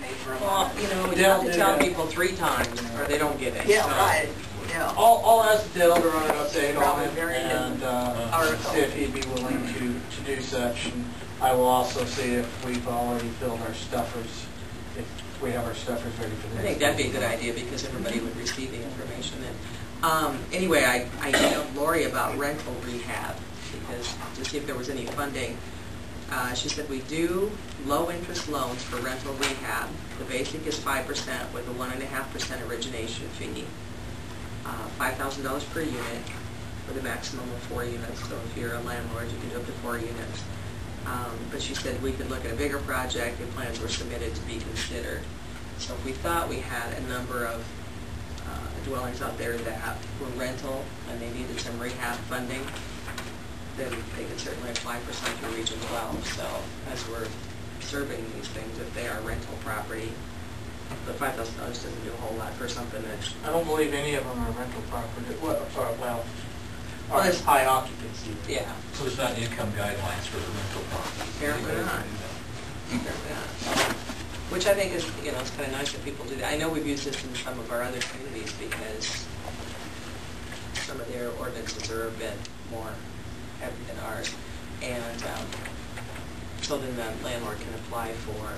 pay for a Well, month. you know, you have to tell people 3 times or they don't get it. Yeah, so. right, yeah. I'll ask Dale to run an update Probably on it very and article. see if he'd be willing to do such. And I will also see if we've already filled our stuffers, if we have our stuffers ready for the I next think that'd be a meeting. good idea because everybody would receive the information then. Anyway, I emailed Lori about rental rehab because to see if there was any funding. She said we do low-interest loans for rental rehab. The basic is 5% with a 1.5% origination fee. $5,000 per unit with a maximum of 4 units. So if you're a landlord, you can do up to 4 units. But she said we could look at a bigger project if plans were submitted to be considered. So if we thought we had a number of dwellings out there that were rental and they needed some rehab funding, then they could certainly apply for some through Region 12. So as we're surveying these things, if they are rental property, the $5,000 doesn't do a whole lot for something that's... I don't believe any of them are rental property, well, Well, are it's- high occupancy. Yeah, So there's not income guidelines for the rental property? Apparently not. apparently not. Which I think is, you know, it's kind of nice that people do that. I know we've used this in some of our other communities because some of their ordinances are a bit more heavy than ours. And so then the landlord can apply for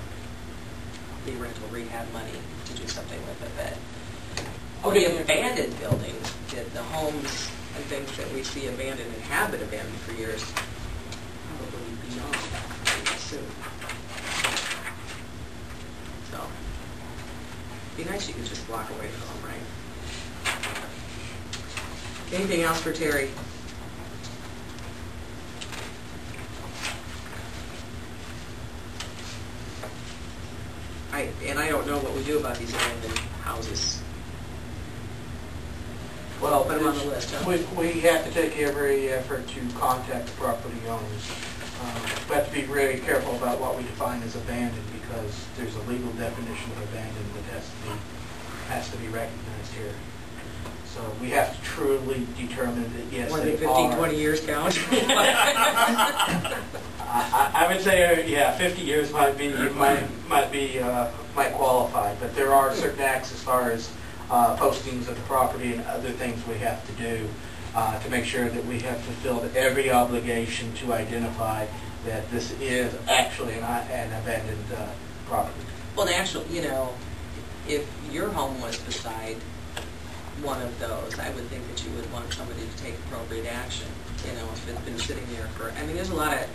the rental rehab money to do something with it. But the abandoned buildings, the homes and things that we see abandoned and have been abandoned for years, probably beyond that soon. So, it'd be nice you could just walk away from them, right? Anything else for Terry? I don't know what we do about these abandoned houses. Well, Put them on the list, huh? we have to take every effort to contact the property owners. We have to be very careful about what we define as abandoned because there's a legal definition of abandoned that has to be recognized here. So we have to truly determine that yes, More they than 15, are. 20 years count? I would say, yeah, 50 years might qualify, but there are certain acts as far as postings of the property and other things we have to do to make sure that we have fulfilled every obligation to identify that this is actually an abandoned property. Well, actually, you know, if your home was beside one of those, I would think that you would want somebody to take appropriate action. You know, if it's been sitting there for, I mean, there's a lot of,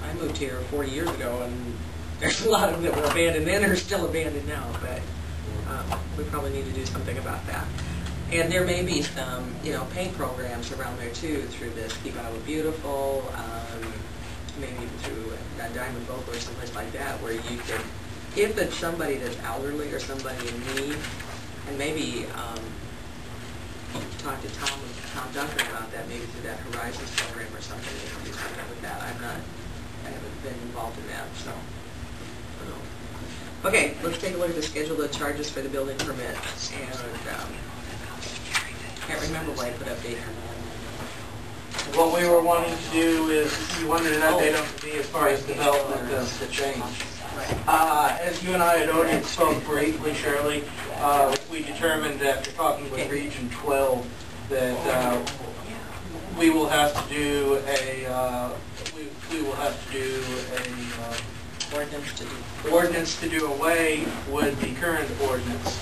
I moved here 40 years ago, and there's a lot of them that were abandoned then or still abandoned now, but we probably need to do something about that. And there may be some, you know, paint programs around there too through this Keep Iowa Beautiful, maybe even through Diamond Vocal or someplace like that, where you could, if it's somebody that's elderly or somebody in need, and maybe talk to Tom Duncan about that, maybe through that Horizons program or something. They can do something with that. I haven't been involved in that, so I don't know. Okay, let's take a look at the schedule of charges for the building permit. And can't remember why I put update on that. What we were wanting to do is, you wanted an update on the as far as development of the change. As you and I had already spoke briefly, Shirley, we determined after talking with Region 12 that we will have to do a ordinance to do away with the current ordinance,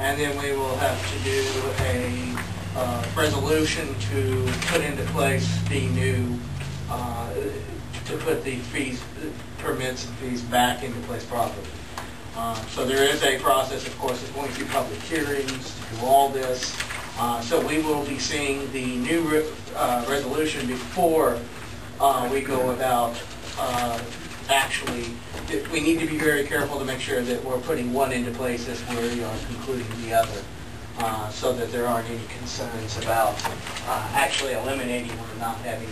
and then we will have to do a resolution to put into place the new to put the fees, permits and fees back into place properly. So there is a process, of course, of going through public hearings to do all this. So we will be seeing the new resolution before we go about actually. We need to be very careful to make sure that we're putting one into place as we are concluding the other, so that there aren't any concerns about actually eliminating or not having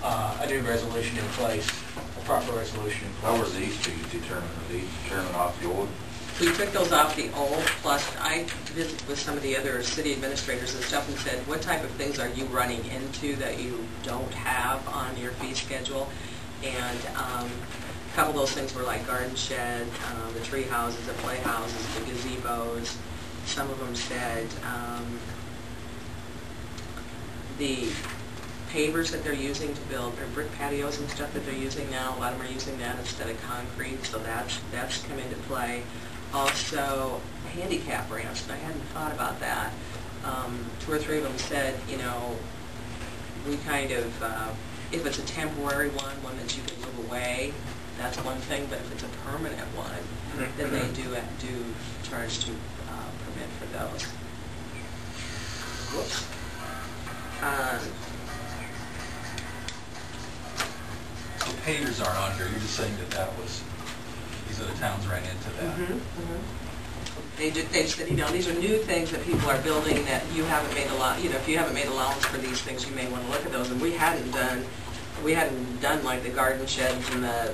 a new resolution in place, a proper resolution in place. How were these two determined? Were these determined off the old? We took those off the old, plus I visited with some of the other city administrators and stuff and said, what type of things are you running into that you don't have on your fee schedule? And couple of those things were like garden shed, the tree houses, the playhouses, the gazebos. Some of them said the pavers that they're using to build, or brick patios and stuff that they're using now, a lot of them are using that instead of concrete, so that's come into play. Also, handicap ramps, and I hadn't thought about that. 2 or 3 of them said, you know, we kind of, if it's a temporary one that you can move away, that's one thing, but if it's a permanent one, then they do charge to permit for those. Whoops. So pavers aren't on here, you're just saying that was, these other towns ran into that. They said, you know, these are new things that people are building that you haven't made if you haven't made allowance for these things, you may want to look at those. And we hadn't done like the garden sheds and the,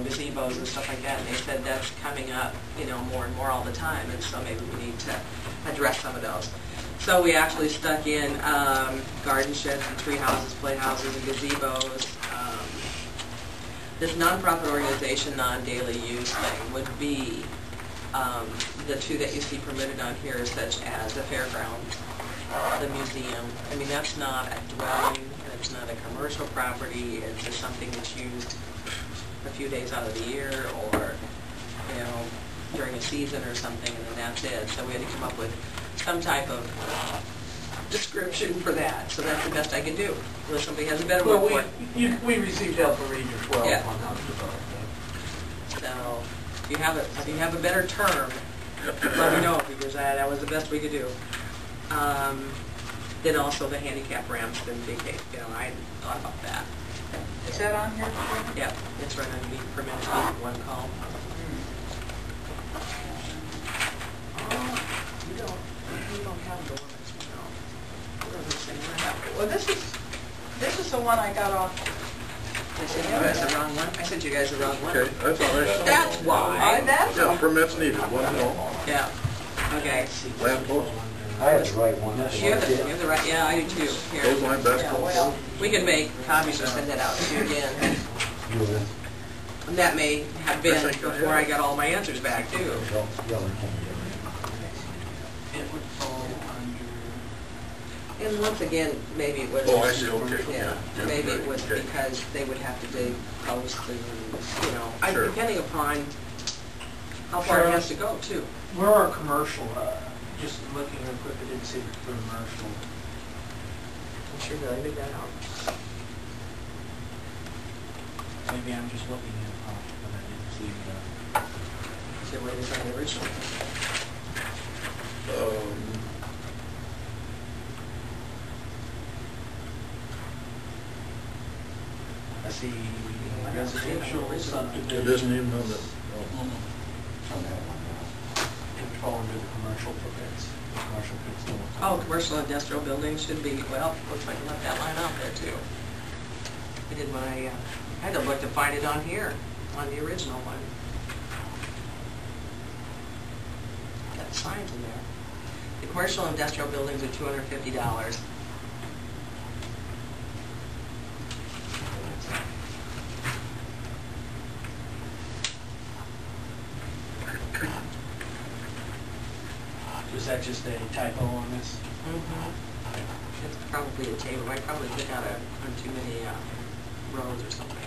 gazebos and stuff like that. And they said that's coming up, more and more all the time. And so maybe we need to address some of those. So we actually stuck in garden sheds and tree houses, playhouses, and gazebos. This nonprofit organization, non-daily use thing would be the 2 that you see permitted on here, such as the fairgrounds, the museum. I mean, that's not a dwelling, and it's not a commercial property. It's just something that's used a few days out of the year, or during a season or something, and then that's it. So we had to come up with some type of description for that. So that's the best I can do, unless somebody has a better word for it. We received help from Region 12 Yeah. on how to develop that. So if you have a better term, let me know, because that was the best we could do. Then also the handicap ramps, and big, I hadn't thought about that. Is that on here? Yeah, it's right underneath permitted one call. You don't have the one that's, Well, this is the one I got off. I said you guys the wrong one. I said you guys the wrong one. Okay, that's all right. That's why. Yeah, permits needed, one and all. Yeah. Okay. Lamp post, I had the right one. You have the right. Yeah, I do too. Here. those line basketball. We can make copies and send that out to you again. And that may have been before I got all my answers back too. It would fall under... And once again, maybe it was. Oh, I see, okay. Yeah, Yeah, maybe it was okay. because they would have to dig posts and, Sure. depending upon how far it has to go too. Where are commercial, just looking real quick, I didn't see the commercial. I'm sure that I knew that out. Maybe I'm just looking at it, but I didn't see the... Is there where it is on the original? I see residential It subdivision. doesn't even know that. It would fall under the commercial permits. Commercial permits don't... Oh, commercial industrial buildings should be, well, looks like I left that line out there too. I did when I had to look to find it on here, on the original one. Got signs in there. The commercial industrial buildings are $250. Was that just a typo on this? It's probably a table. I probably took out on too many rows or something.